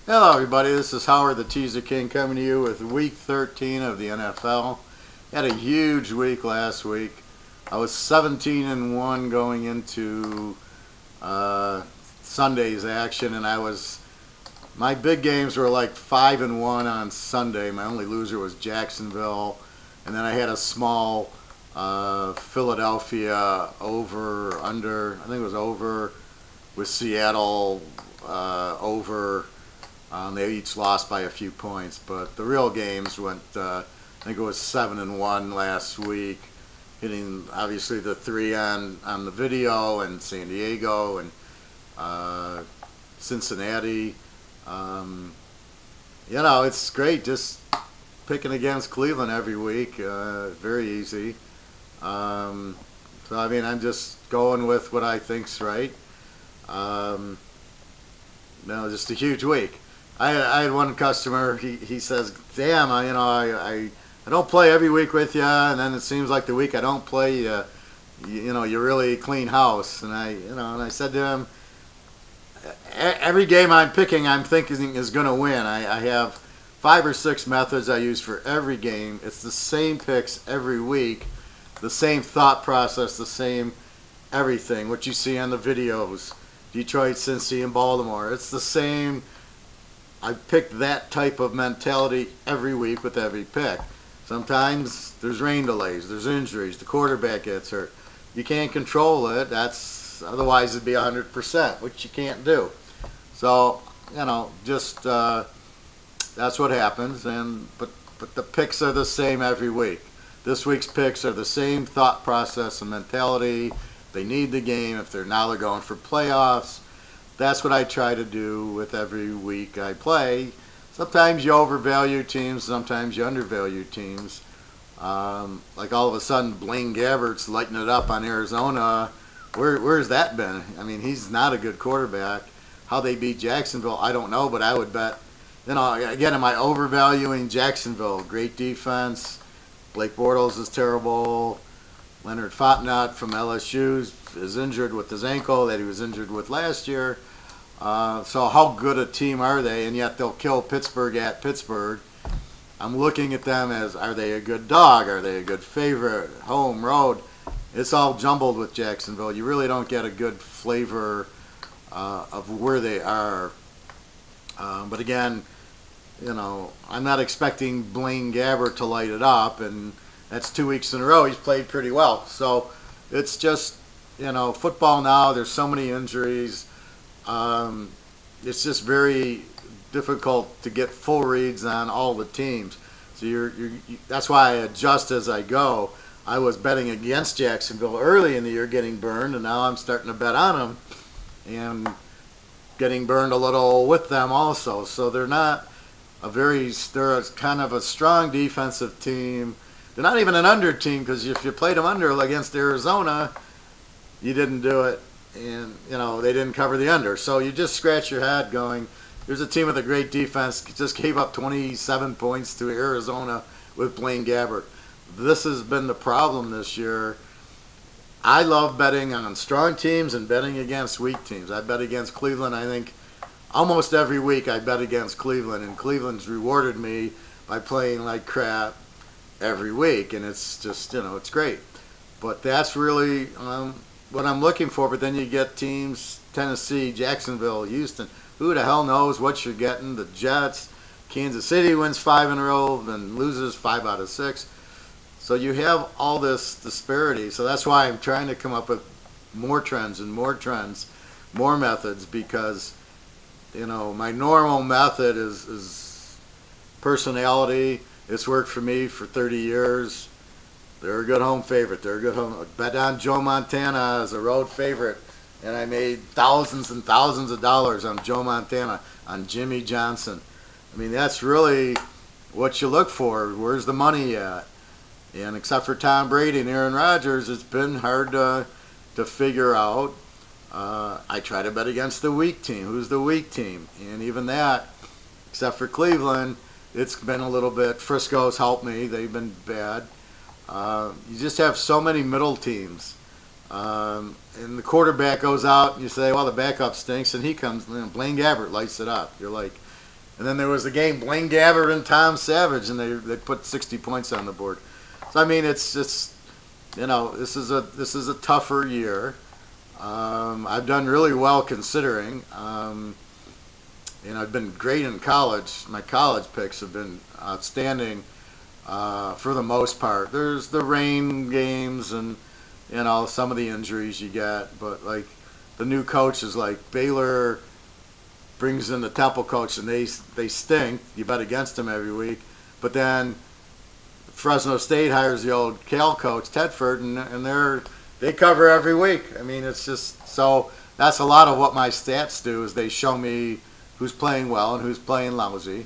Hello everybody, this is Howard the Teaserking coming to you with week 13 of the NFL. Had a huge week last week. I was 17-1 going into Sunday's action, and my big games were like 5-1 on Sunday. My only loser was Jacksonville, and then I had a small Philadelphia over/under. I think it was over with Seattle over. They each lost by a few points, but the real games went, I think it was 7-1 last week, hitting obviously the 3 on the video, and San Diego and Cincinnati. It's great just picking against Cleveland every week, very easy. I'm just going with what I think's right. Just a huge week. I had one customer, he says, damn, I don't play every week with you, and then it seems like the week I don't play, you really clean house. And I said to him, every game I'm picking, I'm thinking is going to win. I have 5 or 6 methods I use for every game. It's the same picks every week, the same thought process, the same everything, what you see on the videos, Detroit, Cincy, and Baltimore. It's the same. I pick that type of mentality every week with every pick. Sometimes there's rain delays, there's injuries, the quarterback gets hurt. You can't control it. Otherwise it'd be 100%, which you can't do. So, just that's what happens. But the picks are the same every week. This week's picks are the same thought process and mentality. They need the game. If they're going for playoffs. That's what I try to do with every week I play. Sometimes you overvalue teams, sometimes you undervalue teams. Like all of a sudden, Blaine Gabbert's lighting it up on Arizona. Where's that been? I mean, he's not a good quarterback. How they beat Jacksonville, I don't know, but I would bet. Again, am I overvaluing Jacksonville? Great defense. Blake Bortles is terrible. Leonard Fournette from LSU is injured with his ankle that he was injured with last year. So how good a team are they? And yet they'll kill Pittsburgh at Pittsburgh. I'm looking at them as, are they a good dog? Are they a good favorite? Home, road? It's all jumbled with Jacksonville. You really don't get a good flavor of where they are. But again, I'm not expecting Blaine Gabbert to light it up, and that's 2 weeks in a row. He's played pretty well. So it's just, football now, there's so many injuries. It's just very difficult to get full reads on all the teams. So that's why I adjust as I go. I was betting against Jacksonville early in the year, getting burned, and now I'm starting to bet on them and getting burned a little with them also. So they're kind of a strong defensive team. They're not even an under team, because if you played them under against Arizona, you didn't do it, and they didn't cover the under. So you just scratch your head going, there's a team with a great defense, just gave up 27 points to Arizona with Blaine Gabbert. This has been the problem this year. I love betting on strong teams and betting against weak teams. I bet against Cleveland, I think, almost every week I bet against Cleveland, and Cleveland's rewarded me by playing like crap every week, and it's just, it's great. But that's really what I'm looking for. But then you get teams, Tennessee, Jacksonville, Houston. Who the hell knows what you're getting? The Jets, Kansas City wins 5 in a row, then loses 5 out of 6. So you have all this disparity. So that's why I'm trying to come up with more trends, more methods, because my normal method is personality. It's worked for me for 30 years. They're a good home favorite. They're a good home. Bet on Joe Montana as a road favorite, and I made thousands and thousands of dollars on Joe Montana, on Jimmy Johnson. I mean, that's really what you look for. Where's the money at? And except for Tom Brady and Aaron Rodgers, it's been hard to figure out. I try to bet against the weak team. Who's the weak team? And even that, except for Cleveland, it's been a little bit. Frisco's helped me. They've been bad. You just have so many middle teams. And the quarterback goes out, and you say, well, the backup stinks, and he comes, Blaine Gabbert lights it up. You're like, And then there was the game Blaine Gabbert and Tom Savage, and they put 60 points on the board. So I mean, it's just, this is a tougher year. I've done really well considering. I've been great in college. My college picks have been outstanding for the most part. There's the rain games and some of the injuries you get, but like the new coaches, like Baylor brings in the Temple coach, and they stink. You bet against them every week, but then Fresno State hires the old Cal coach Tedford, and they cover every week. I mean, it's just so that's a lot of what my stats do is they show me who's playing well and who's playing lousy.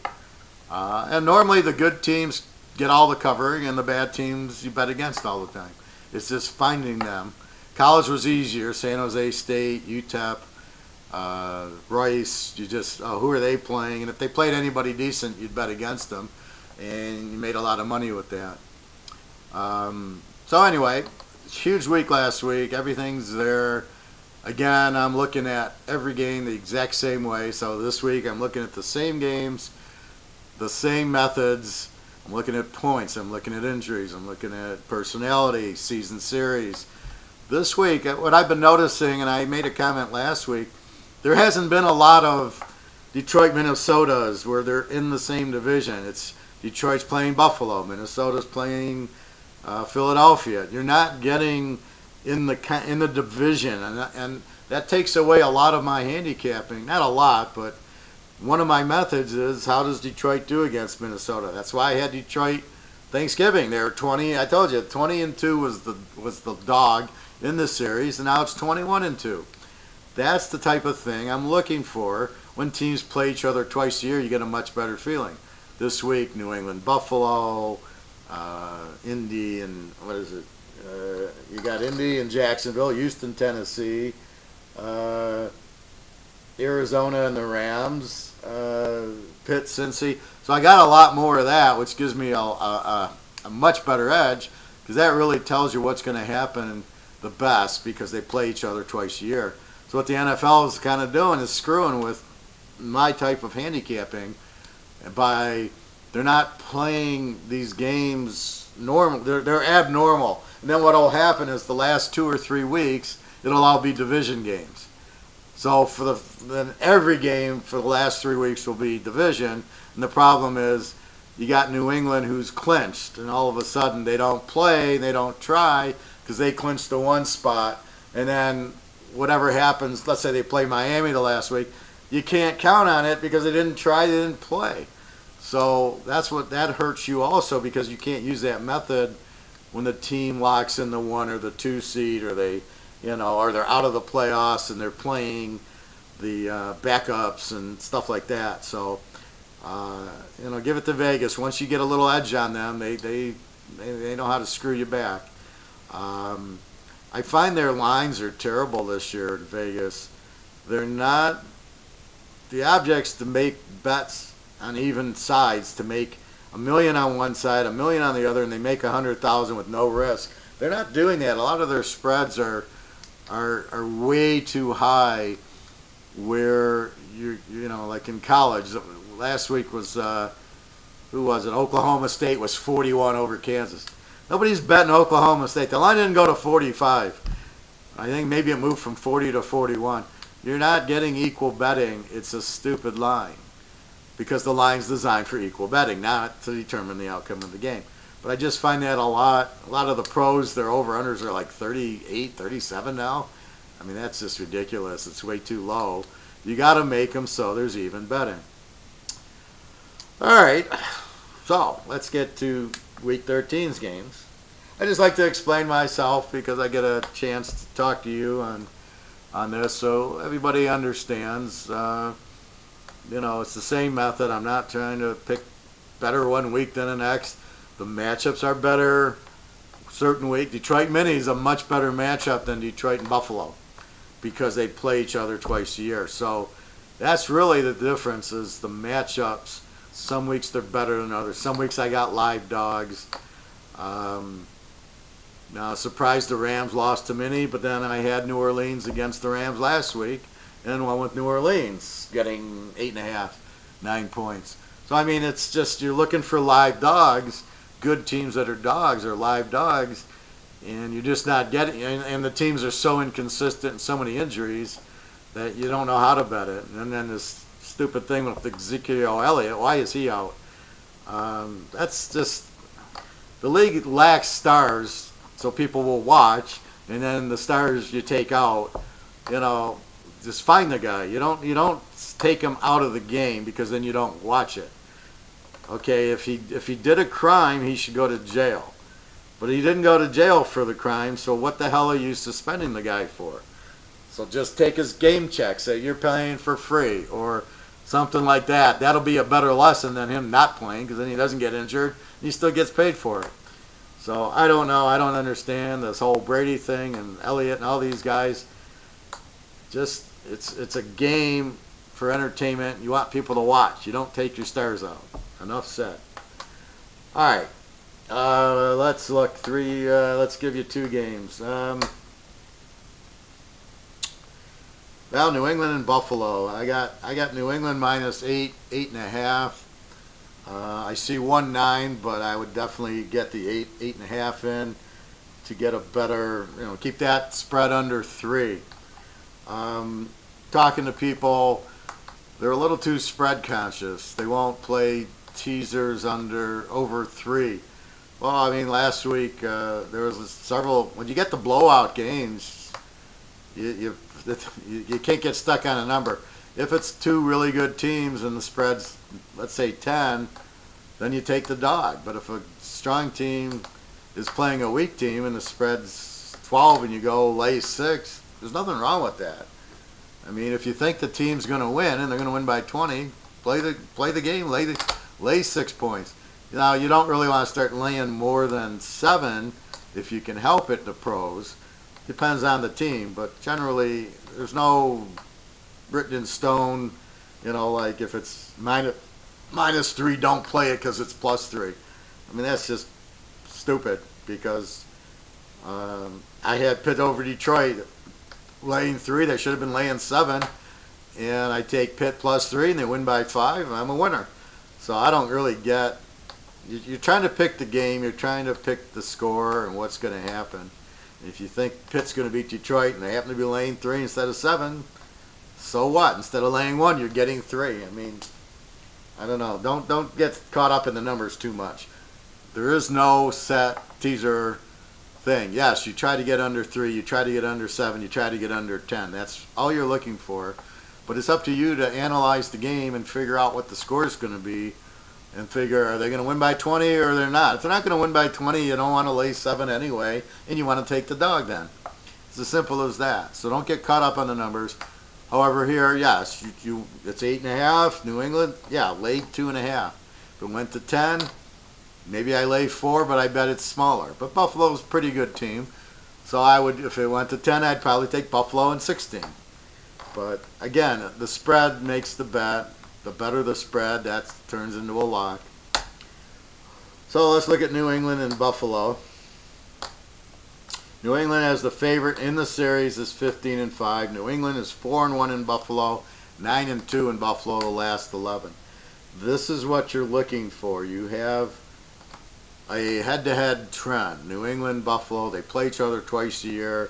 And normally the good teams get all the covering, and the bad teams you bet against all the time. It's just finding them. College was easier. San Jose State, UTEP, Rice. You just who are they playing? And if they played anybody decent, you'd bet against them, and you made a lot of money with that. So anyway, huge week last week. Everything's there. Again, I'm looking at every game the exact same way. So this week I'm looking at the same games, the same methods. I'm looking at points. I'm looking at injuries. I'm looking at personality, season series. This week, what I've been noticing, and I made a comment last week, there hasn't been a lot of Detroit, Minnesotas where they're in the same division. It's Detroit's playing Buffalo. Minnesota's playing Philadelphia. You're not getting in the division, and that takes away a lot of my handicapping. Not a lot, but one of my methods is how does Detroit do against Minnesota? That's why I had Detroit Thanksgiving. They were 20. I told you 20-2 was the dog in this series, and now it's 21-2. That's the type of thing I'm looking for when teams play each other twice a year. You get a much better feeling. This week, New England, Buffalo, Indy, and what is it? You got Indy and Jacksonville, Houston, Tennessee, Arizona and the Rams, Pitt, Cincy. So I got a lot more of that, which gives me a much better edge, because that really tells you what's going to happen the best, because they play each other twice a year. So what the NFL is kind of doing is screwing with my type of handicapping by they're not playing these games normal. They're abnormal. And then what will happen is the last 2 or 3 weeks, it'll all be division games. So then every game for the last 3 weeks will be division. And the problem is you got New England who's clinched, and all of a sudden they don't play, they don't try, because they clinched the one spot. And then whatever happens, let's say they play Miami the last week, you can't count on it because they didn't try, they didn't play. So that hurts you also, because you can't use that method when the team locks in the 1 or the 2 seed, or or they're out of the playoffs and they're playing the backups and stuff like that. So, give it to Vegas. Once you get a little edge on them, they know how to screw you back. I find their lines are terrible this year at Vegas. They're not the objects to make bets on even sides, to make $1 million on one side, $1 million on the other, and they make $100,000 with no risk. They're not doing that. A lot of their spreads are way too high. Where like in college, last week was who was it? Oklahoma State was 41 over Kansas. Nobody's betting Oklahoma State. The line didn't go to 45. I think maybe it moved from 40 to 41. You're not getting equal betting. It's a stupid line, because the line's designed for equal betting, not to determine the outcome of the game. But I just find that a lot of the pros, their over-unders are like 38, 37 now. I mean, that's just ridiculous. It's way too low. You got to make them so there's even betting. All right, so let's get to Week 13's games. I just like to explain myself, because I get a chance to talk to you on this, so everybody understands. It's the same method. I'm not trying to pick better one week than the next. The matchups are better certain week. Detroit Mini is a much better matchup than Detroit and Buffalo, because they play each other twice a year. So that's really the difference, is the matchups. Some weeks they're better than others. Some weeks I got live dogs. Now, surprised the Rams lost to Mini, but then I had New Orleans against the Rams last week, and went with New Orleans getting 8.5. 9 points. So I mean, it's just you're looking for live dogs, good teams that are dogs or live dogs, and you're just not getting. And the teams are so inconsistent and so many injuries that you don't know how to bet it. And then this stupid thing with Ezekiel Elliott, why is he out? That's just, the league lacks stars, so people will watch, and then the stars you take out, just find the guy. You don't take him out of the game because then you don't watch it. Okay, if he did a crime, he should go to jail. But he didn't go to jail for the crime, so what the hell are you suspending the guy for? So just take his game check, say you're playing for free, or something like that. That'll be a better lesson than him not playing, because then he doesn't get injured, and he still gets paid for it. So I don't know. I don't understand this whole Brady thing and Elliott and all these guys. Just, it's a game for entertainment. You want people to watch. You don't take your stars out. Enough said. All right. Let's look. Let's give you 2 games. Well, New England and Buffalo. I got New England -8, 8.5. I see 1-9, but I would definitely get the 8.5 in to get a better, keep that spread under 3. Talking to people, they're a little too spread conscious. They won't play teasers over 3. Well, I mean, last week there was several. When you get the blowout games, you can't get stuck on a number. If it's 2 really good teams and the spread's, let's say 10, then you take the dog. But if a strong team is playing a weak team and the spread's 12 and you go lay 6, there's nothing wrong with that. I mean, if you think the team's going to win and they're going to win by 20, play the game, lay 6 points. Now, you don't really want to start laying more than 7 if you can help it, the pros. Depends on the team, but generally there's no written in stone, like if it's -3, don't play it because it's +3. I mean, that's just stupid, because I had Pitt over Detroit laying 3. They should have been laying 7, and I take Pitt +3 and they win by 5, and I'm a winner. So I don't really get, you're trying to pick the game, you're trying to pick the score and what's going to happen. If you think Pitt's going to beat Detroit and they happen to be laying 3 instead of 7, so what? Instead of laying 1, you're getting 3. I mean, I don't know. Don't get caught up in the numbers too much. There is no set teaser thing. Yes, you try to get under 3, you try to get under 7, you try to get under 10. That's all you're looking for. But it's up to you to analyze the game and figure out what the score is going to be, and figure, are they going to win by 20 or they're not? If they're not going to win by 20, you don't want to lay 7 anyway, and you want to take the dog then. It's as simple as that. So don't get caught up on the numbers. However, here, yes, it's 8.5. New England, yeah, laid 2.5. If it went to 10, maybe I lay 4, but I bet it's smaller. But Buffalo's a pretty good team. So I would, if it went to 10, I'd probably take Buffalo in 16. But again, the spread makes the bet. The better the spread, that turns into a lock. So let's look at New England and Buffalo. New England as the favorite in the series is 15-5. New England is 4-1 in Buffalo, 9-2 in Buffalo the last 11. This is what you're looking for. You have a head-to-head trend. New England, Buffalo, they play each other twice a year.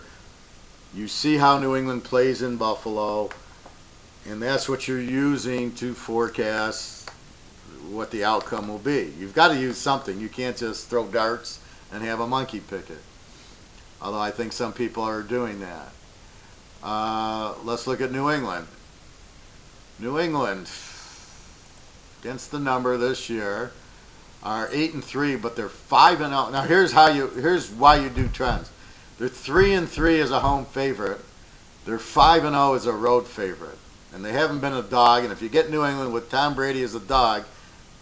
You see how New England plays in Buffalo, and that's what you're using to forecast what the outcome will be. You've got to use something. You can't just throw darts and have a monkey pick it. Although I think some people are doing that. Let's look at New England. New England, against the number this year, are 8-3, but they're 5-0. Now here's why you do trends. They're 3-3 as a home favorite. They're 5-0 as a road favorite. And they haven't been a dog. And if you get New England with Tom Brady as a dog,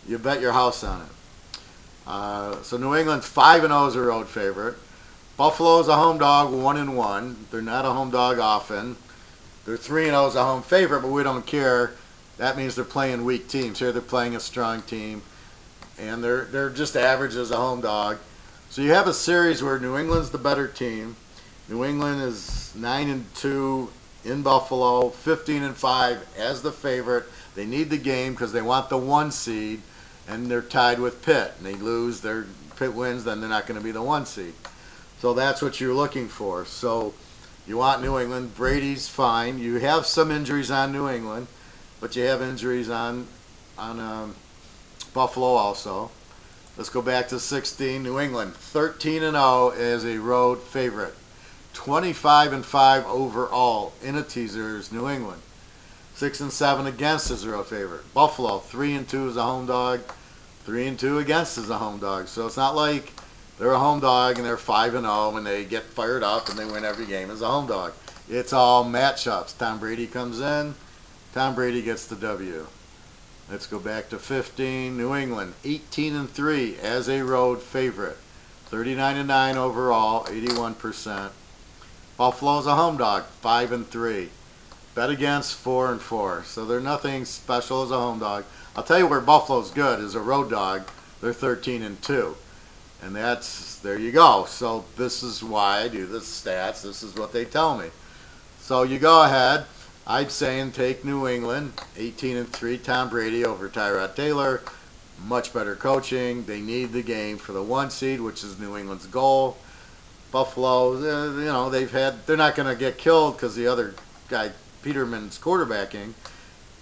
you bet your house on it. So New England's 5-0 as a road favorite. Buffalo's a home dog, 1-1. They're not a home dog often. They're 3-0 as a home favorite, but we don't care. That means they're playing weak teams. Here they're playing a strong team, and they're just average as a home dog. So you have a series where New England's the better team. New England is 9-2 in Buffalo, 15-5 as the favorite. They need the game because they want the 1 seed, and they're tied with Pitt. And they lose, their Pitt wins, then they're not going to be the 1 seed. So that's what you're looking for. So you want New England. Brady's fine. You have some injuries on New England, but you have injuries on Buffalo also. Let's go back to 16. New England, 13-0 as a road favorite. 25-5 overall in a teaser is New England. 6-7 against as a road favorite. Buffalo, 3-2 as a home dog. 3-2 against as a home dog. So it's not like they're a home dog and they're 5-0 and they get fired up and they win every game as a home dog. It's all matchups. Tom Brady comes in. Tom Brady gets the W. Let's go back to 15. New England, 18-3 as a road favorite. 39-9 overall, 81%. Buffalo's a home dog, 5-3. Bet against, 4-4. So they're nothing special as a home dog. I'll tell you where Buffalo's good as a road dog. They're 13-2. And there you go. So this is why I do the stats. This is what they tell me. So you go ahead. I'm saying take New England, 18-3, Tom Brady over Tyrod Taylor. Much better coaching. They need the game for the 1 seed, which is New England's goal. Buffalo, they're not going to get killed because the other guy, Peterman's quarterbacking.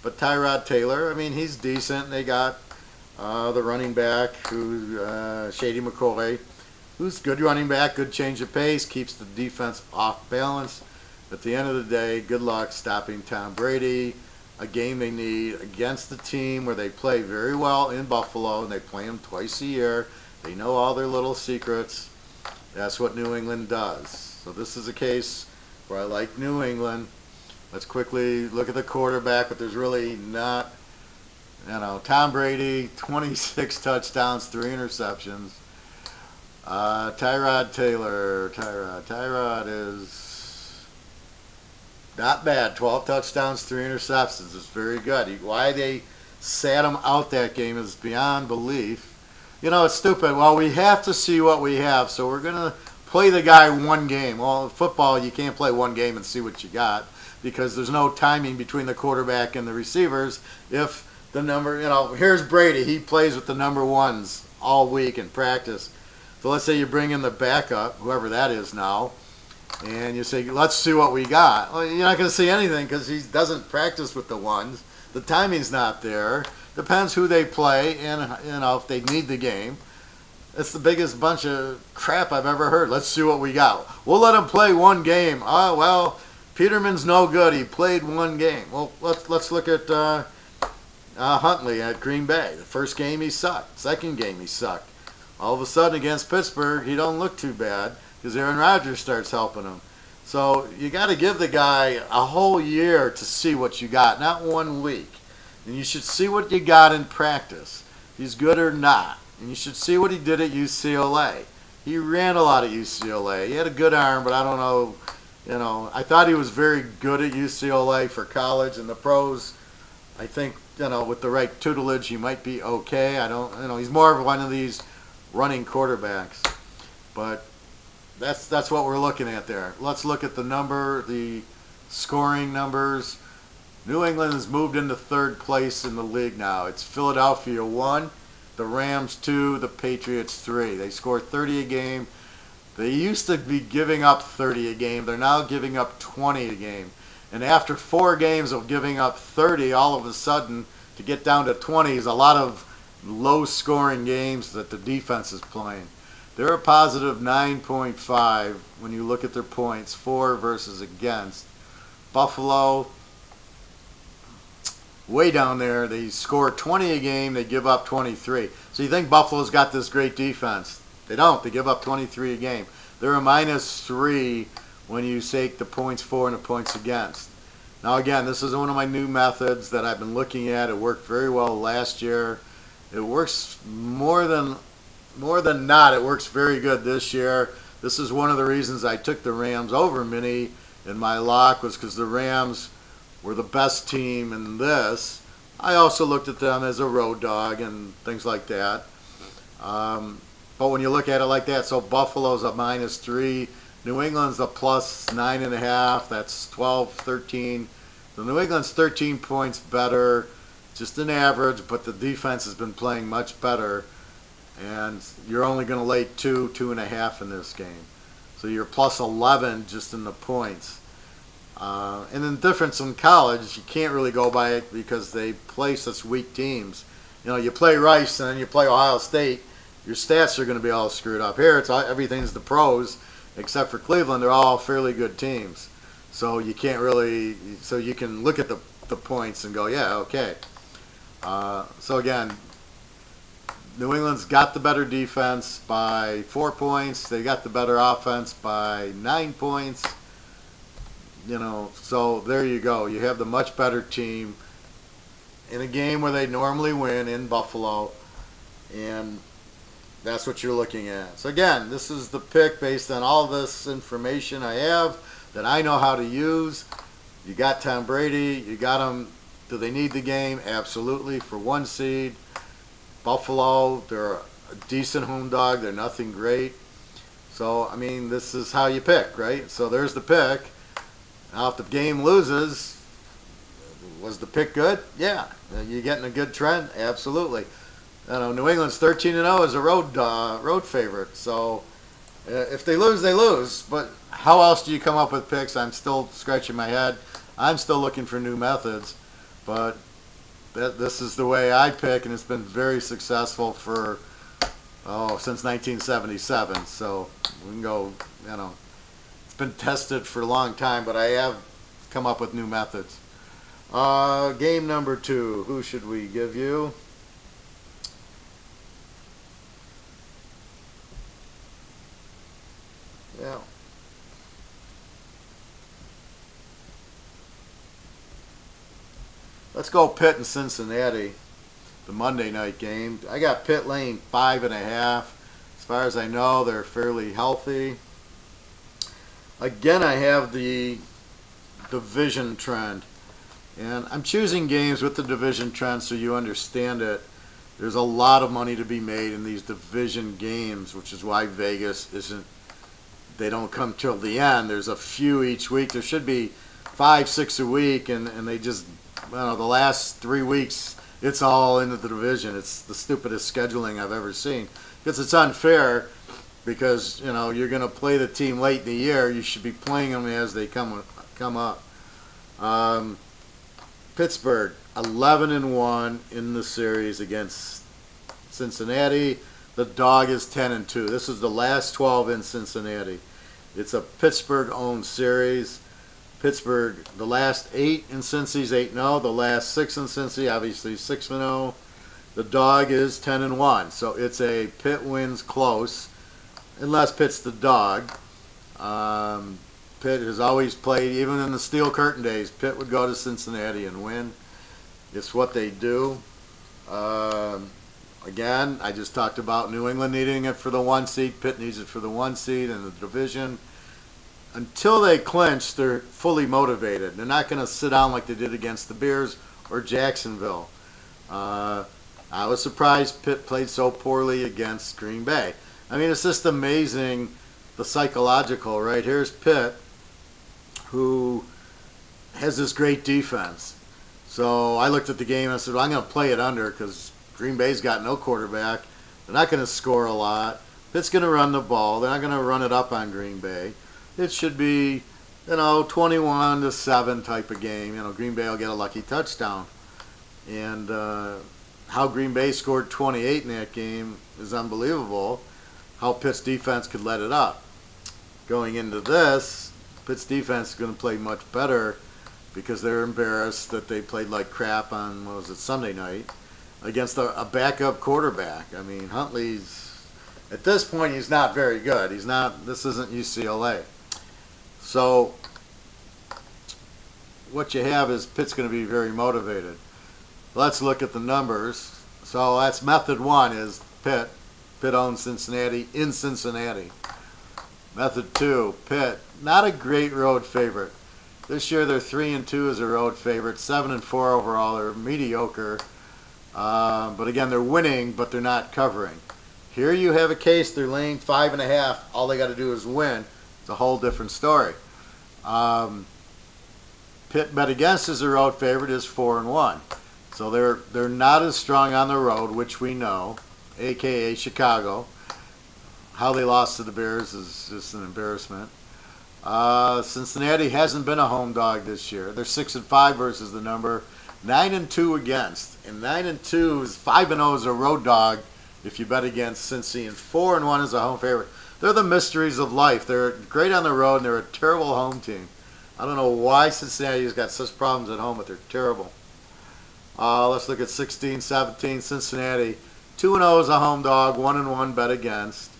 But Tyrod Taylor, I mean, he's decent. They got the running back, Shady McCoy, who's good running back, good change of pace, keeps the defense off balance. At the end of the day, good luck stopping Tom Brady, a game they need against the team where they play very well in Buffalo, and they play them twice a year. They know all their little secrets. That's what New England does. So this is a case where I like New England. Let's quickly look at the quarterback, but there's really not, Tom Brady, 26 touchdowns, 3 interceptions. Tyrod Taylor, Tyrod is not bad. 12 touchdowns, 3 interceptions. It's very good. Why they sat him out that game is beyond belief. It's stupid. Well, we have to see what we have, so we're going to play the guy 1 game. Well, football, you can't play 1 game and see what you got because there's no timing between the quarterback and the receivers. If the number, here's Brady. He plays with the number 1s all week in practice. So let's say you bring in the backup, whoever that is now, and you say, let's see what we got. Well, you're not going to see anything because he doesn't practice with the 1s. The timing's not there. Depends who they play and, if they need the game. It's the biggest bunch of crap I've ever heard. Let's see what we got. We'll let him play 1 game. Oh, well, Peterman's no good. He played 1 game. Well, let's look at Huntley at Green Bay. The first game he sucked. Second game he sucked. All of a sudden against Pittsburgh, he don't look too bad because Aaron Rodgers starts helping him. So you got to give the guy a whole year to see what you got, not 1 week. And you should see what you got in practice. If he's good or not. And you should see what he did at UCLA. He ran a lot at UCLA. He had a good arm, but I don't know. I thought he was very good at UCLA for college and the pros. I think, with the right tutelage, he might be okay. He's more of one of these running quarterbacks. But that's what we're looking at there. Let's look at the scoring numbers. New England has moved into 3rd place in the league now. It's Philadelphia 1, the Rams 2, the Patriots 3. They score 30 a game. They used to be giving up 30 a game. They're now giving up 20 a game. And after 4 games of giving up 30, all of a sudden, to get down to 20 is a lot of low-scoring games that the defense is playing. They're a positive 9.5 when you look at their points, for versus against. Buffalo, way down there, they score 20 a game, they give up 23. So you think Buffalo's got this great defense. They don't. They give up 23 a game. They're a -3 when you take the points for and the points against. Now again, this is one of my new methods that I've been looking at. It worked very well last year. It works more than not. It works very good this year. This is one of the reasons I took the Rams over Minnie in my lock, was because the Rams were the best team in this. I also looked at them as a road dog and things like that. But when you look at it like that, so Buffalo's a -3 New England's a plus 9.5. That's 12, 13. So New England's 13 points better, just an average, but the defense has been playing much better. And you're only going to lay 2.5 in this game. So you're plus 11 just in the points. And then the difference in college, you can't really go by it because they play such weak teams. You know, you play Rice and then you play Ohio State, your stats are going to be all screwed up. Here, everything's the pros, except for Cleveland. They're all fairly good teams. So you can't really, so you can look at the points and go, yeah, okay. So again, New England's got the better defense by 4 points. They got the better offense by 9 points. You know, so there you go. You have the much better team in a game where they normally win in Buffalo, and that's what you're looking at. So again, this is the pick based on all this information I have that I know how to use. You got Tom Brady. You got him. Do they need the game? Absolutely. For 1 seed. Buffalo, they're a decent home dog. They're nothing great. So, I mean, this is how you pick, right? So there's the pick. Now, if the game loses, was the pick good? Yeah. You getting a good trend? Absolutely. You know, New England's 13-0 as a road favorite. So if they lose, they lose. But how else do you come up with picks? I'm still scratching my head. I'm still looking for new methods. But this is the way I pick, and it's been very successful for, since 1977. So we can go, you know, it's been tested for a long time, but I have come up with new methods. Game number 2, who should we give you? Yeah. Let's go Pitt and Cincinnati, the Monday night game. I got Pitt laying 5.5. As far as I know, they're fairly healthy. Again, I have the division trend. And I'm choosing games with the division trend so you understand it. There's a lot of money to be made in these division games, which is why Vegas isn't, they don't come till the end. There's a few each week. There should be 5, 6 a week, and they just, the last 3 weeks, it's all into the division. It's the stupidest scheduling I've ever seen. Because it's unfair, because, you know, you're going to play the team late in the year. You should be playing them as they come up. Pittsburgh, 11-1 in the series against Cincinnati. The dog is 10-2. This is the last 12 in Cincinnati. It's a Pittsburgh-owned series. Pittsburgh, the last 8 in Cincy's 8-0. The last 6 in Cincy, obviously 6-0. The dog is 10-1. So it's a Pitt wins close, unless Pitt's the dog. Pitt has always played, even in the Steel Curtain days, Pitt would go to Cincinnati and win. It's what they do. Again, I just talked about New England needing it for the 1 seed. Pitt needs it for the 1 seed in the division. Until they clinch, they're fully motivated. They're not going to sit down like they did against the Bears or Jacksonville. I was surprised Pitt played so poorly against Green Bay. I mean, it's just amazing, the psychological, right? Here's Pitt, who has this great defense. So I looked at the game and I said, well, I'm going to play it under because Green Bay's got no quarterback. They're not going to score a lot. Pitt's going to run the ball. They're not going to run it up on Green Bay. It should be, 21-7 type of game. Green Bay will get a lucky touchdown. And how Green Bay scored 28 in that game is unbelievable. How Pitt's defense could let it up. Going into this, Pitt's defense is going to play much better because they're embarrassed that they played like crap on, Sunday night against a backup quarterback. I mean, Huntley's, at this point, he's not very good. This isn't UCLA. So what you have is Pitt's going to be very motivated. Let's look at the numbers. So that's method 1 is Pitt. Pitt owns Cincinnati in Cincinnati. Method 2, Pitt, not a great road favorite. This year they're 3-2 as a road favorite, 7-4 overall. They're mediocre, but again they're winning, but they're not covering. Here you have a case. They're laying 5.5. All they got to do is win. It's a whole different story. Pitt bet against as a road favorite is 4-1. So they're not as strong on the road, which we know, aka Chicago. How they lost to the Bears is just an embarrassment. Cincinnati hasn't been a home dog this year. They're 6-5 versus the number, 9-2 against, and 9-2 is 5-0 as a road dog if you bet against Cincy, and 4-1 as a home favorite. They're the mysteries of life. They're great on the road, and they're a terrible home team. I don't know why Cincinnati's got such problems at home, but they're terrible. Let's look at 16-17. Cincinnati 2-0 as a home dog, 1-1 bet against.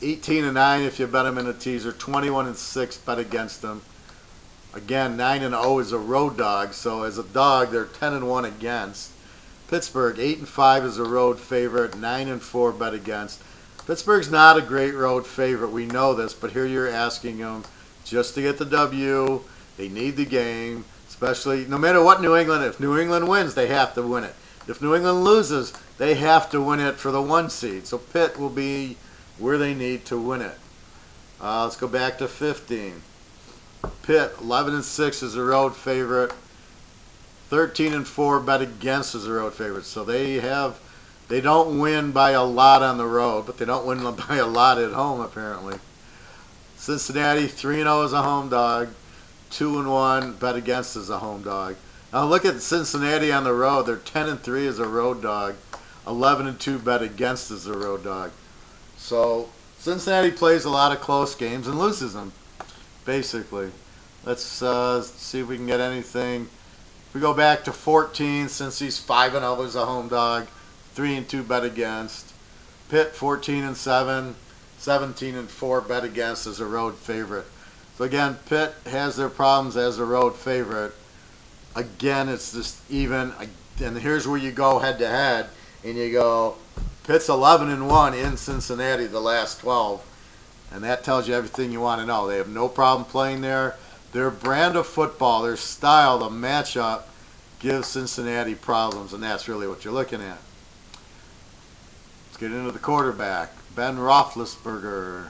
18-9 if you bet them in a teaser. 21-6 bet against them. Again, 9-0 is a road dog, so as a dog they're 10-1 against. Pittsburgh 8-5 is a road favorite. 9-4 bet against. Pittsburgh's not a great road favorite. We know this, but here you're asking them just to get the W. They need the game, especially no matter what New England. If New England wins, they have to win it. If New England loses, they have to win it for the 1 seed. So Pitt will be where they need to win it. Let's go back to 15. Pitt 11-6 is a road favorite. 13-4 bet against as a road favorite. So they don't win by a lot on the road, but they don't win by a lot at home apparently. Cincinnati 3-0 as a home dog. 2-1 bet against as a home dog. Now look at Cincinnati on the road. They're 10-3 as a road dog. 11-2 bet against as a road dog. So Cincinnati plays a lot of close games and loses them, basically. Let's see if we can get anything. If we go back to 14, since he's 5-0 as a home dog, 3-2 bet against. Pitt 14-7, 17-4 bet against as a road favorite. So again, Pitt has their problems as a road favorite. Again, it's just even. And here's where you go head to head, and you go, Pitt's 11-1 in Cincinnati the last 12, and that tells you everything you want to know. They have no problem playing there. Their brand of football, their style, the matchup gives Cincinnati problems, and that's really what you're looking at. Let's get into the quarterback. Ben Roethlisberger.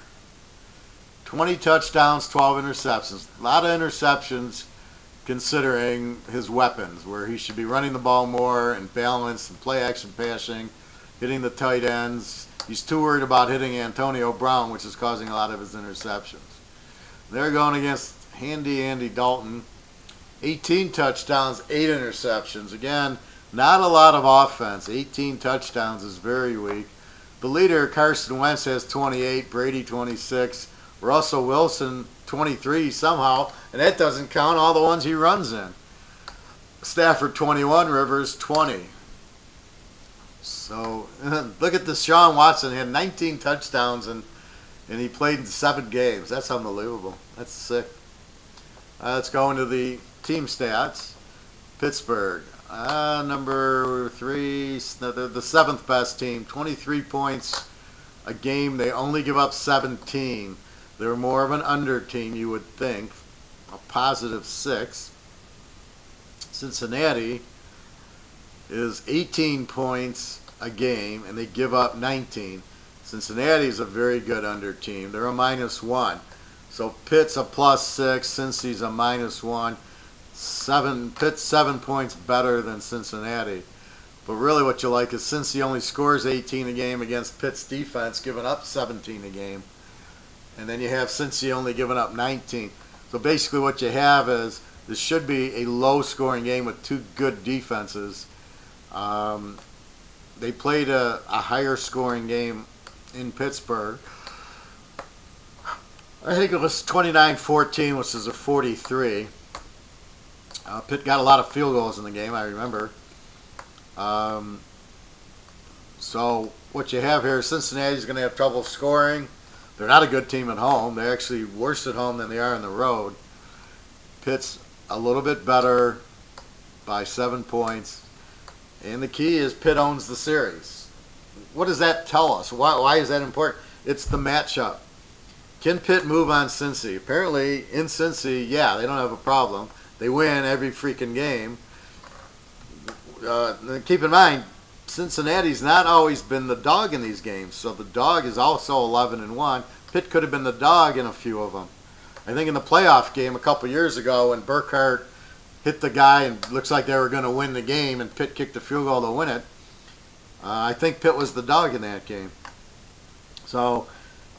20 touchdowns, 12 interceptions. A lot of interceptions considering his weapons, where he should be running the ball more and balance and play action passing, hitting the tight ends. He's too worried about hitting Antonio Brown, which is causing a lot of his interceptions. They're going against handy Andy Dalton. 18 touchdowns, 8 interceptions. Again, not a lot of offense. 18 touchdowns is very weak. The leader, Carson Wentz, has 28, Brady 26, Russell Wilson 23 somehow, and that doesn't count all the ones he runs in. Stafford 21, Rivers 20. So look at Deshaun Watson. He had 19 touchdowns and he played in 7 games. That's unbelievable. That's sick. Let's go into the team stats. Pittsburgh, number 3, they're the 7th best team. 23 points a game. They only give up 17. They're more of an under team, you would think. A positive 6. Cincinnati is 18 points a game, and they give up 19. Cincinnati is a very good under team. They're a -1. So Pitt's a +6, Cincy's a -1. Pitt's 7 points better than Cincinnati. But really what you like is Cincy only scores 18 a game against Pitt's defense, giving up 17 a game. And then you have Cincy only giving up 19. So basically what you have is this should be a low-scoring game with 2 good defenses. They played a higher-scoring game in Pittsburgh. I think it was 29-14, which is a 43. Pitt got a lot of field goals in the game, I remember. So what you have here, Cincinnati's going to have trouble scoring. They're not a good team at home. They're actually worse at home than they are on the road. Pitt's a little bit better by 7 points. And the key is Pitt owns the series. What does that tell us? Why is that important? It's the matchup. Can Pitt move on Cincy? Apparently, in Cincy, yeah, they don't have a problem. They win every freaking game. Keep in mind, Cincinnati's not always been the dog in these games. So the dog is also 11-1. Pitt could have been the dog in a few of them. I think in the playoff game a couple years ago when Burkhardt hit the guy and looks like they were going to win the game and Pitt kicked the field goal to win it, I think Pitt was the dog in that game. So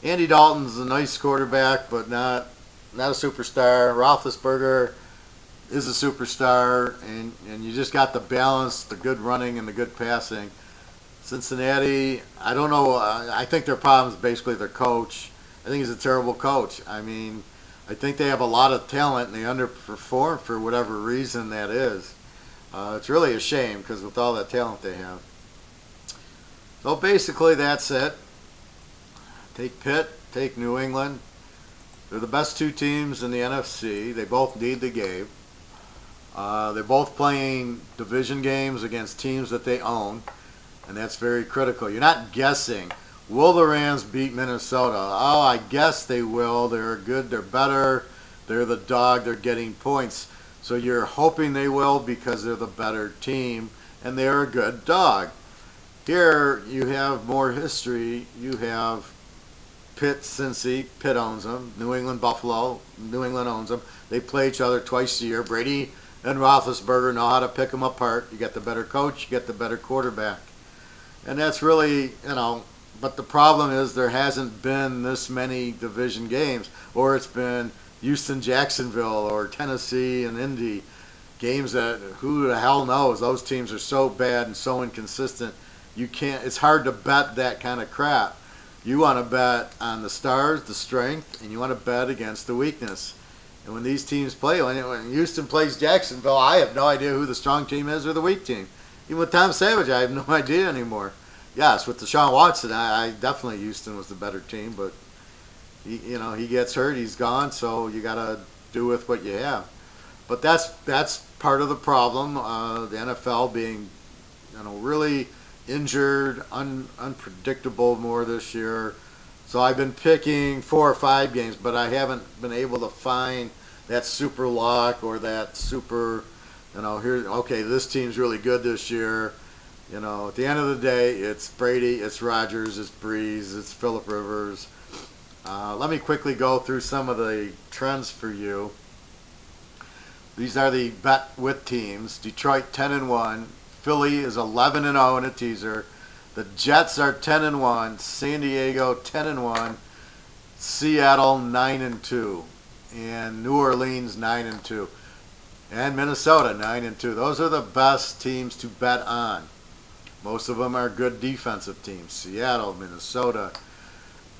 Andy Dalton's a nice quarterback, but not a superstar. Roethlisberger is a superstar, and you just got the balance, the good running and the good passing. Cincinnati, I don't know. I think their problem is basically their coach. I think he's a terrible coach. I mean, I think they have a lot of talent and they underperform for whatever reason that is. It's really a shame because with all that talent they have. So basically that's it. Take Pitt, take New England. They're the best two teams in the NFC. They both need the game. They're both playing division games against teams that they own, and that's very critical. You're not guessing, will the Rams beat Minnesota? Oh, I guess they will. They're good. They're better. They're the dog. They're getting points. So you're hoping they will because they're the better team, and they're a good dog. Here you have more history. You have Pitt, Cincy, Pitt owns them. New England, Buffalo, New England owns them. They play each other twice a year. Brady and Roethlisberger know how to pick them apart. You get the better coach, you get the better quarterback. And that's really, but the problem is there hasn't been this many division games, or it's been Houston, Jacksonville, or Tennessee and Indy. Games that who the hell knows? Those teams are so bad and so inconsistent. It's hard to bet that kind of crap. You want to bet on the stars, the strength, and you want to bet against the weakness. And when these teams play, when Houston plays Jacksonville, I have no idea who the strong team is or the weak team. Even with Tom Savage, I have no idea anymore. Yes, with Deshaun Watson, I definitely Houston was the better team, but he gets hurt, he's gone, so you got to do with what you have. But that's part of the problem. The NFL being, really injured, unpredictable more this year. So I've been picking 4 or 5 games, but I haven't been able to find that super lock or that super, this team's really good this year. At the end of the day, it's Brady, it's Rodgers, it's Breeze, it's Phillip Rivers. Let me quickly go through some of the trends for you. These are the bet with teams. Detroit 10-1. Philly is 11-0 in a teaser. The Jets are 10-1. San Diego 10-1. Seattle 9-2. And New Orleans 9-2. And Minnesota 9-2. Those are the best teams to bet on. Most of them are good defensive teams. Seattle, Minnesota.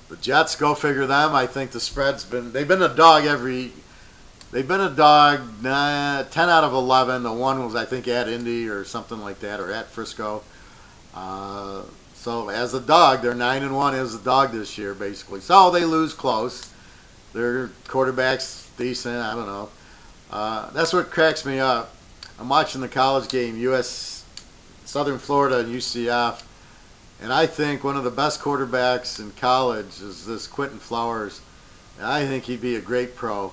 The Jets, go figure them. I think the spread's they've been a dog 10 out of 11. The one was, I think, at Indy or something like that, or at Frisco. So as a dog, they're 9-1 as a dog this year, basically. So they lose close. Their quarterback's decent. I don't know. That's what cracks me up. I'm watching the college game, Southern Florida and UCF, and I think one of the best quarterbacks in college is this Quentin Flowers. And I think he'd be a great pro.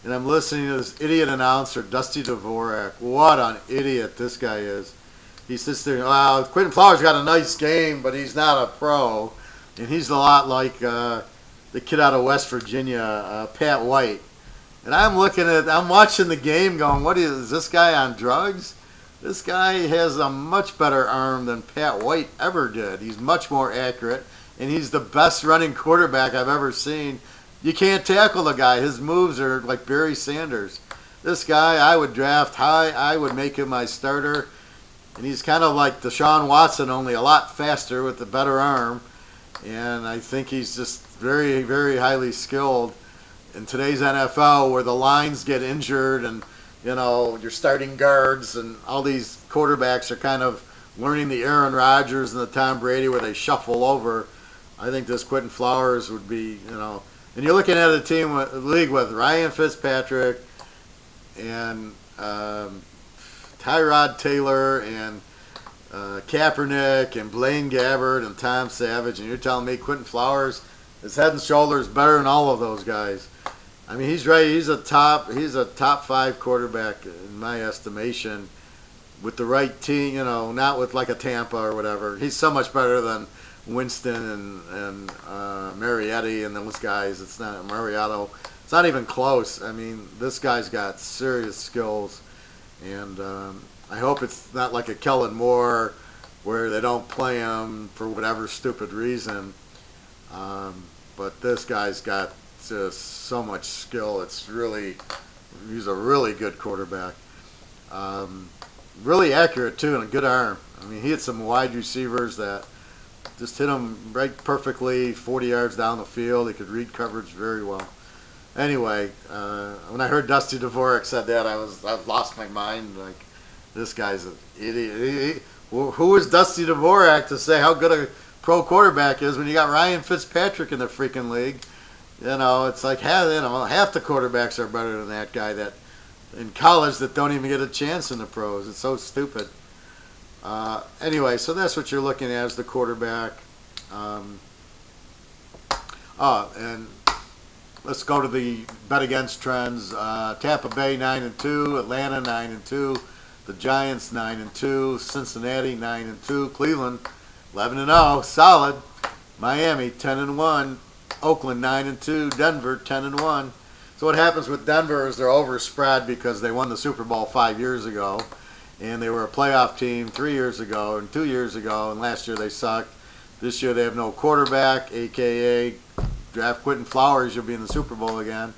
And I'm listening to this idiot announcer, Dusty Dvorak. What an idiot this guy is. He sits there, Quentin Flowers got a nice game, but he's not a pro. And he's a lot like the kid out of West Virginia, Pat White. And I'm watching the game going, is this guy on drugs? This guy has a much better arm than Pat White ever did. He's much more accurate, and he's the best running quarterback I've ever seen. You can't tackle the guy. His moves are like Barry Sanders. This guy I would draft high. I would make him my starter. And he's kind of like Deshaun Watson, only a lot faster with a better arm. And I think he's just very, very highly skilled. In today's NFL, where the lines get injured and, your starting guards and all these quarterbacks are kind of learning the Aaron Rodgers and the Tom Brady where they shuffle over, I think this Quentin Flowers would be, And you're looking at a league with Ryan Fitzpatrick and Tyrod Taylor and Kaepernick and Blaine Gabbert and Tom Savage, and you're telling me Quentin Flowers is head and shoulders better than all of those guys. I mean, he's right. He's a top 5 quarterback in my estimation, with the right team. Not with like a Tampa or whatever. He's so much better than Winston and Marietti and those guys. It's not Mariotto. It's not even close. I mean, this guy's got serious skills, and I hope it's not like a Kellen Moore where they don't play him for whatever stupid reason. But this guy's got just so much skill. He's a really good quarterback. Really accurate too, and a good arm. I mean, he hit some wide receivers that just hit him right perfectly, 40 yards down the field. He could read coverage very well. Anyway, when I heard Dusty Dvorak said that, I lost my mind. Like, this guy's an idiot. Who is Dusty Dvorak to say how good a pro quarterback is when you got Ryan Fitzpatrick in the freaking league? You know, it's like half the quarterbacks are better than that guy that in college that don't even get a chance in the pros. It's so stupid. Anyway, so that's what you're looking at as the quarterback. And let's go to the bet against trends. Tampa Bay 9-2, Atlanta 9-2, the Giants 9-2, Cincinnati 9-2, Cleveland 11-0, solid. Miami 10-1, Oakland 9-2, Denver 10-1. So what happens with Denver is they're overspread because they won the Super Bowl 5 years ago, and they were a playoff team 3 years ago and 2 years ago, and last year they sucked. This year they have no quarterback, aka draft Quentin Flowers. You'll be in the Super Bowl again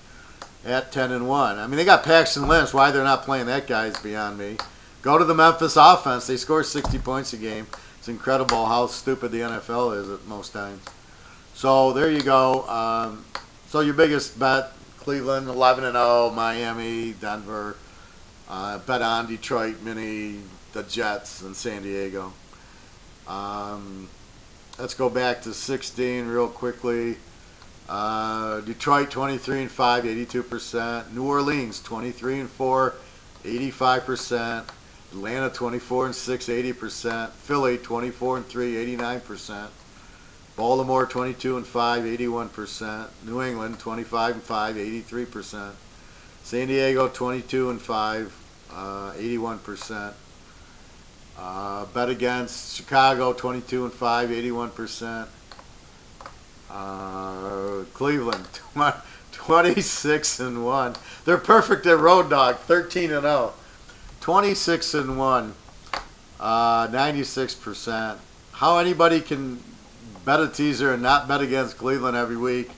at 10-1. I mean, they got Paxton Lynch. Why they're not playing that guy is beyond me. Go to the Memphis offense. They score 60 points a game. It's incredible how stupid the NFL is at most times. So there you go. So your biggest bet: Cleveland 11-0, Miami, Denver. Bet on Detroit, Mini, the Jets, and San Diego. Let's go back to 16 real quickly. Detroit 23-5, 82%. New Orleans 23-4, 85%. Atlanta 24-6, 80%. Philly 24-3, 89%. Baltimore 22-5, 81%. New England 25-5, 83%. San Diego 22-5, 81%. Bet against Chicago 22-5, 81%. Cleveland 26-1. They're perfect at road dog, 13-0. 26-1, 96%. How anybody can bet a teaser and not bet against Cleveland every week,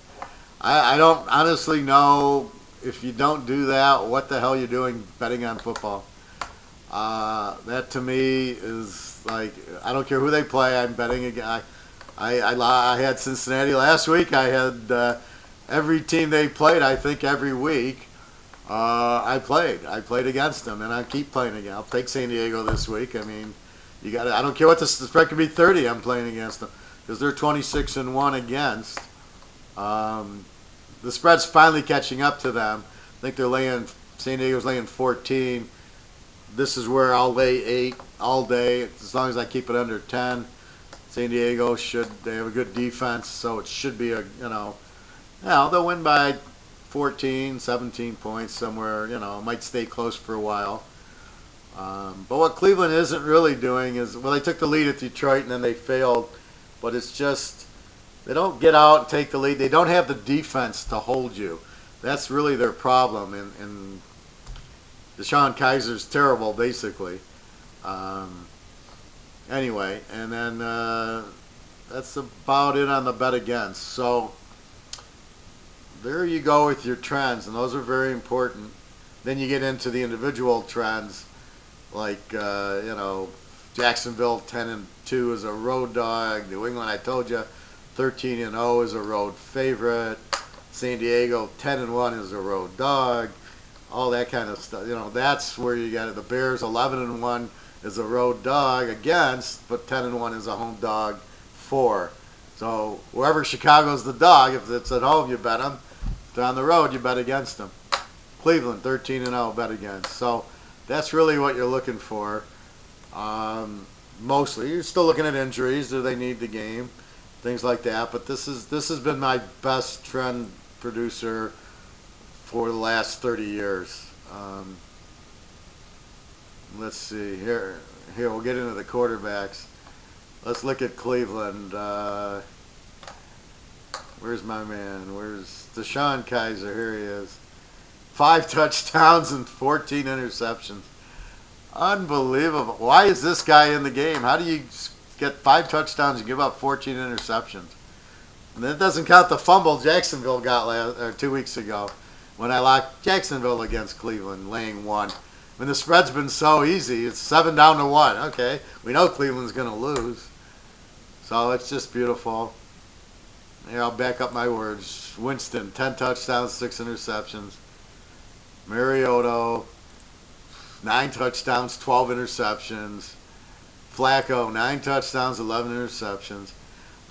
I don't honestly know. If you don't do that, what the hell are you doing betting on football? That to me is like, I don't care who they play, I'm betting again. I had Cincinnati last week. I had every team they played, I think every week. I played against them, and I keep playing again. I'll take San Diego this week. I mean, you got. I don't care what the spread could be 30. I'm playing against them because they're 26-1 against. The spread's finally catching up to them. I think San Diego's laying 14. This is where I'll lay 8 all day as long as I keep it under 10. San Diego they have a good defense, so it should be they'll win by 14, 17 points somewhere. It might stay close for a while. But what Cleveland isn't really doing is, they took the lead at Detroit and then they failed, but it's just they don't get out and take the lead. They don't have the defense to hold you. That's really their problem. And Deshaun Kaiser's terrible, basically. Anyway, and then that's about it on the bet against. So there you go with your trends, and those are very important. Then you get into the individual trends, like Jacksonville 10-2 is a road dog. New England, I told you, 13-0 is a road favorite. San Diego 10-1 is a road dog. All that kind of stuff. That's where you got it. The Bears 11-1 is a road dog against, but 10-1 is a home dog for. So wherever Chicago's the dog, if it's at home, you bet them. If they're on the road, you bet against them. Cleveland 13-0, bet against. So that's really what you're looking for. Mostly, you're still looking at injuries. Do they need the game? Things like that. But this has been my best trend producer for the last 30 years. Let's see here. We'll get into the quarterbacks. let's look at Cleveland. Where's my man? Where's Deshaun Kaiser? Here he is. 5 touchdowns and 14 interceptions. Unbelievable. Why is this guy in the game? How do you get 5 touchdowns and give up 14 interceptions? And that doesn't count the fumble Jacksonville got 2 weeks ago when I locked Jacksonville against Cleveland, laying 1. When the spread's been so easy, it's 7 down to 1. Okay, we know Cleveland's going to lose. So it's just beautiful. Here, I'll back up my words. Winston, 10 touchdowns, 6 interceptions. Mariota, 9 touchdowns, 12 interceptions. Flacco, 9 touchdowns, 11 interceptions.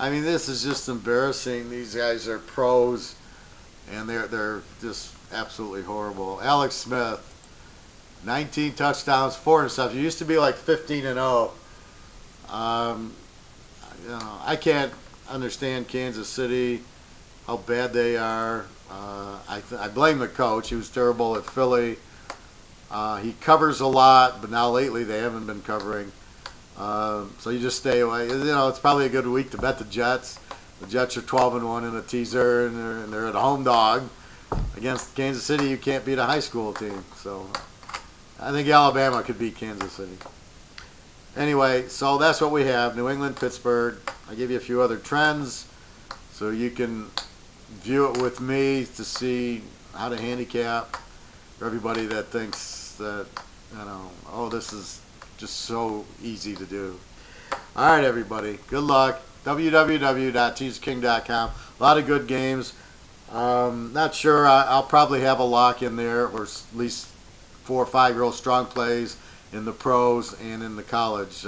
I mean, this is just embarrassing. These guys are pros, and they're just absolutely horrible. Alex Smith, 19 touchdowns, 4 interceptions. It used to be like 15-0. I can't understand Kansas City, how bad they are. I blame the coach. He was terrible at Philly. He covers a lot, but now lately they haven't been covering. So you just stay away. It's probably a good week to bet the Jets. The Jets are 12-1 in a teaser, and they're at a home dog. Against Kansas City, you can't beat a high school team. So I think Alabama could beat Kansas City. Anyway, so that's what we have. New England, Pittsburgh. I give you a few other trends so you can view it with me to see how to handicap for everybody that thinks that, oh, this is just so easy to do. All right, everybody. Good luck. www.teaserking.com. A lot of good games. Not sure. I'll probably have a lock in there, or at least 4 or 5 real strong plays in the pros and in the college.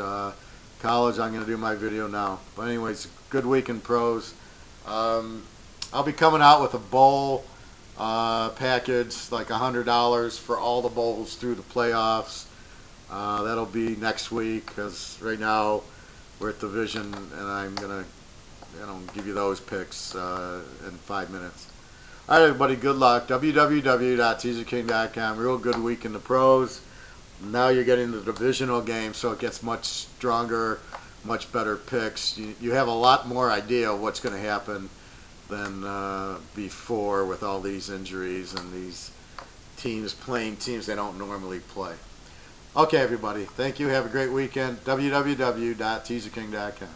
College, I'm going to do my video now. But anyways, good week in pros. I'll be coming out with a bowl package, like $100 for all the bowls through the playoffs. That'll be next week, because right now we're at division, and I'm going to give you those picks in 5 minutes. All right, everybody, good luck. www.teaserking.com. Real good week in the pros. Now you're getting the divisional game, so it gets much stronger, much better picks. You have a lot more idea of what's going to happen than before with all these injuries and these teams playing teams they don't normally play. Okay, everybody. Thank you. Have a great weekend. www.teaserking.com.